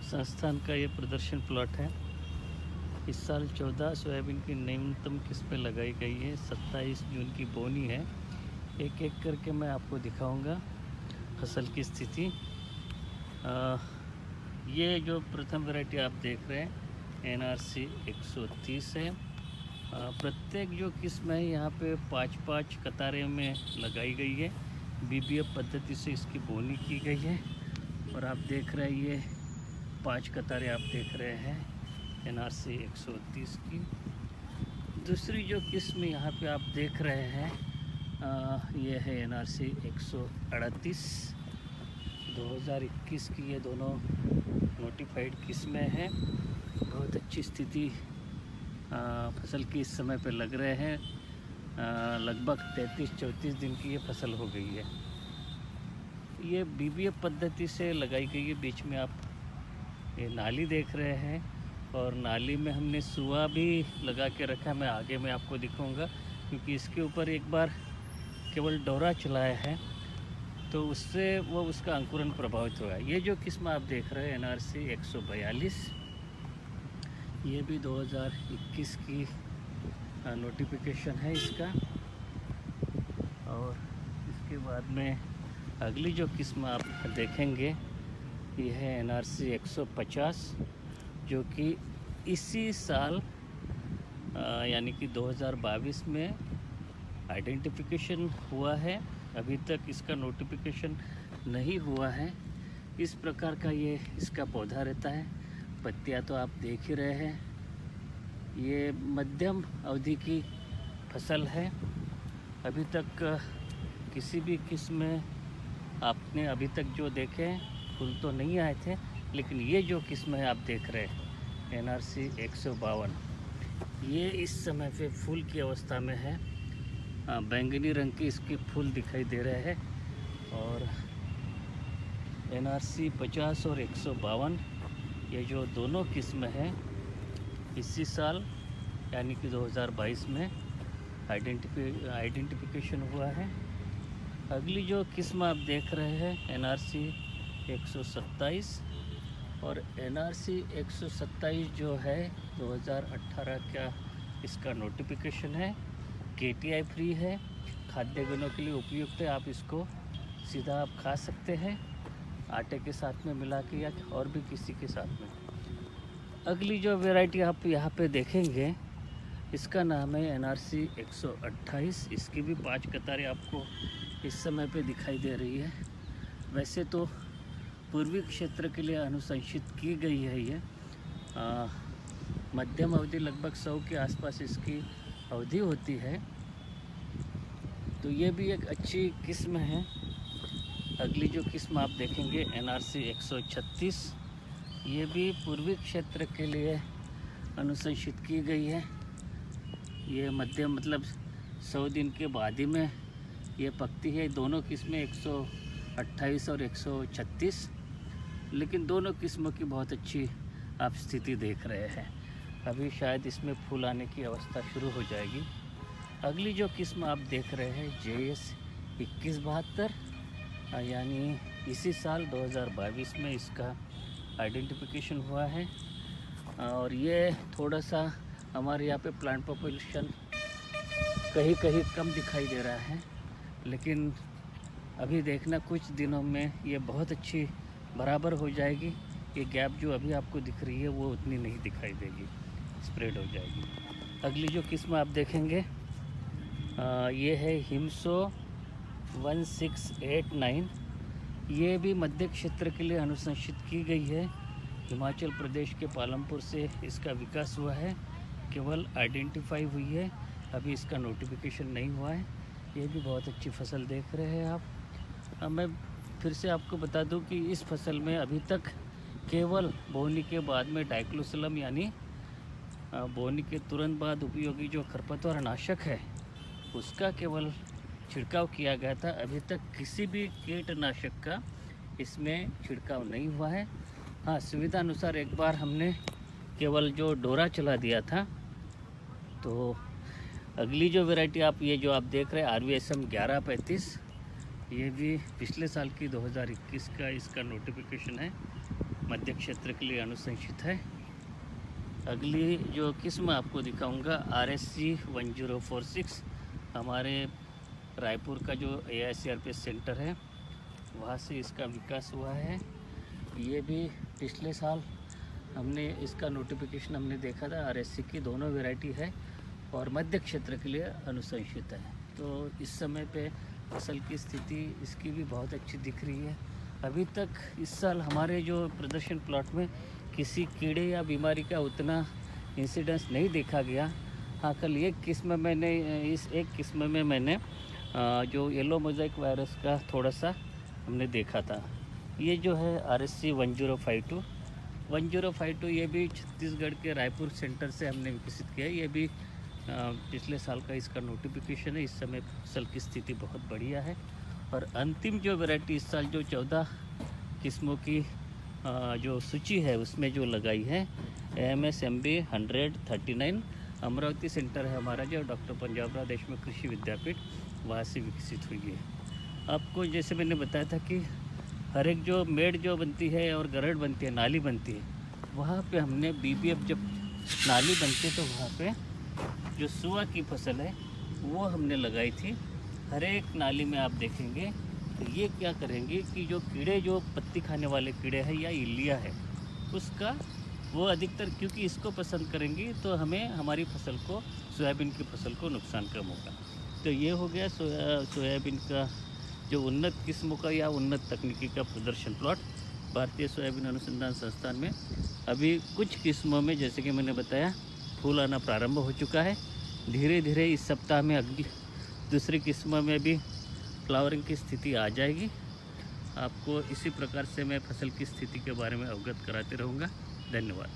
संस्थान का ये प्रदर्शन प्लॉट है। इस साल 14 सोयाबीन की न्यूनतम किस्में लगाई गई है। 27 जून की बोनी है। एक एक करके मैं आपको दिखाऊंगा फसल की स्थिति। ये जो प्रथम वैरायटी आप देख रहे हैं NRC 130 है। प्रत्येक जो किस्म है यहाँ पे 5-5 कतारें में लगाई गई है। BBF पद्धति से इसकी बोनी की गई है और आप देख रहे हैं ये 5 कतारें आप देख रहे हैं NRC 130 की। दूसरी जो किस्म यहाँ पे आप देख रहे हैं ये है NRC 138 2021 की। ये दोनों नोटिफाइड किस्में हैं। बहुत अच्छी स्थिति फसल की इस समय पे लग रहे हैं। लगभग 33-34 दिन की ये फसल हो गई है। ये BBF पद्धति से लगाई गई है। बीच में आप ये नाली देख रहे हैं और नाली में हमने सुआ भी लगा के रखा। मैं आगे में आपको दिखाऊंगा क्योंकि इसके ऊपर एक बार केवल डोरा चलाया है तो उससे वो उसका अंकुरन प्रभावित हुआ है। ये जो किस्म आप देख रहे हैं NRC 142, ये भी 2021 की नोटिफिकेशन है इसका। और इसके बाद में अगली जो किस्म आप देखेंगे ये है NRC 150 जो कि इसी साल यानी कि 2022 में आइडेंटिफिकेशन हुआ है। अभी तक इसका नोटिफिकेशन नहीं हुआ है। इस प्रकार का ये इसका पौधा रहता है। पत्तियां तो आप देख ही रहे हैं। ये मध्यम अवधि की फसल है। अभी तक किसी भी किस्म में आपने अभी तक जो देखे फूल तो नहीं आए थे, लेकिन ये जो किस्म है आप देख रहे हैं NRC 152, ये इस समय पे फूल की अवस्था में है। बैंगनी रंग के इसके फूल दिखाई दे रहे हैं। और NRC 50 और 152 ये जो दोनों किस्म हैं इसी साल यानी कि 2022 में आइडेंटिफिकेशन हुआ है। अगली जो किस्म आप देख रहे हैं NRC 127 और NRC 127 जो है 2018 का इसका नोटिफिकेशन है। KTI फ्री है, खाद्य गुणों के लिए उपयुक्त है। आप इसको सीधा आप खा सकते हैं आटे के साथ में मिला के या और भी किसी के साथ में। अगली जो वैरायटी आप यहाँ पे देखेंगे इसका नाम है NRC 128। इसकी भी 5 कतारें आपको इस समय पे दिखाई दे रही है। वैसे तो पूर्वी क्षेत्र के लिए अनुशंसित की गई है ये। मध्यम अवधि लगभग 100 के आसपास इसकी अवधि होती है, तो ये भी एक अच्छी किस्म है। अगली जो किस्म आप देखेंगे NRC 136, ये भी पूर्वी क्षेत्र के लिए अनुशंसित की गई है। ये मध्यम मतलब 100 दिन के बाद ही में ये पकती है। दोनों किस्में 128 और 136, लेकिन दोनों किस्मों की बहुत अच्छी आप स्थिति देख रहे हैं। अभी शायद इसमें फूल आने की अवस्था शुरू हो जाएगी। अगली जो किस्म आप देख रहे हैं JS 2172, यानी इसी साल 2022 में इसका आइडेंटिफिकेशन हुआ है। और ये थोड़ा सा हमारे यहाँ पे प्लांट पॉपुलेशन कहीं कहीं कम दिखाई दे रहा है, लेकिन अभी देखना कुछ दिनों में ये बहुत अच्छी बराबर हो जाएगी। ये गैप जो अभी आपको दिख रही है वो उतनी नहीं दिखाई देगी, स्प्रेड हो जाएगी। अगली जो किस्म आप देखेंगे ये है हिमसो 1689। ये भी मध्य क्षेत्र के लिए अनुशंसित की गई है। हिमाचल प्रदेश के पालमपुर से इसका विकास हुआ है, केवल आइडेंटिफाई हुई है, अभी इसका नोटिफिकेशन नहीं हुआ है। ये भी बहुत अच्छी फसल देख रहे हैं आप। अब मैं फिर से आपको बता दूं कि इस फसल में अभी तक केवल बोनी के बाद में डाइक्लोसलम यानी बोनी के तुरंत बाद उपयोगी जो खरपतवार नाशक है उसका केवल छिड़काव किया गया था। अभी तक किसी भी कीटनाशक का इसमें छिड़काव नहीं हुआ है। हाँ, सुविधा अनुसार एक बार हमने केवल जो डोरा चला दिया था। तो अगली जो वैरायटी आप ये जो आप देख रहे हैं RVSM 1135, ये भी पिछले साल की 2021 का इसका नोटिफिकेशन है। मध्य क्षेत्र के लिए अनुशंसित है। अगली जो किस्म आपको दिखाऊंगा RSC 1046, हमारे रायपुर का जो AICRPS सेंटर है वहाँ से इसका विकास हुआ है। ये भी पिछले साल हमने इसका नोटिफिकेशन हमने देखा था। RSC की दोनों वैरायटी है और मध्य क्षेत्र के लिए अनुशंसित है। तो इस समय पे फसल की स्थिति इसकी भी बहुत अच्छी दिख रही है। अभी तक इस साल हमारे जो प्रदर्शन प्लॉट में किसी कीड़े या बीमारी का उतना इंसिडेंस नहीं देखा गया। हाँ, कल एक किस्म में मैंने जो येलो मोज़ेक वायरस का थोड़ा सा हमने देखा था। ये जो है RSC 1052 ये भी छत्तीसगढ़ के रायपुर सेंटर से हमने विकसित किया है। ये भी पिछले साल का इसका नोटिफिकेशन है। इस समय फसल की स्थिति बहुत बढ़िया है। और अंतिम जो वैरायटी इस साल जो 14 किस्मों की जो सूची है उसमें जो लगाई है AMS-MB 139 अमरावती सेंटर है हमारा, जो डॉक्टर पंजाबराव देशमुख कृषि विद्यापीठ वहाँ से विकसित हुई है। आपको जैसे मैंने बताया था कि हर एक जो मेड़ जो बनती है और गरड़ बनती है, नाली बनती है, वहाँ पे हमने BBF जब नाली बनती है तो वहाँ पे जो सुआ की फसल है वो हमने लगाई थी। हर एक नाली में आप देखेंगे तो ये क्या करेंगे कि जो कीड़े जो पत्ती खाने वाले कीड़े हैं या इल्लियाँ है उसका वो अधिकतर क्योंकि इसको पसंद करेंगी तो हमें हमारी फसल को सोयाबीन की फसल को नुकसान कम होगा। तो ये हो गया सोयाबीन का जो उन्नत किस्मों का या उन्नत तकनीकी का प्रदर्शन प्लॉट भारतीय सोयाबीन अनुसंधान संस्थान में। अभी कुछ किस्मों में जैसे कि मैंने बताया फूल आना प्रारंभ हो चुका है। धीरे धीरे इस सप्ताह में अगली दूसरी किस्मों में भी फ्लावरिंग की स्थिति आ जाएगी। आपको इसी प्रकार से मैं फसल की स्थिति के बारे में अवगत कराते रहूँगा। धन्यवाद।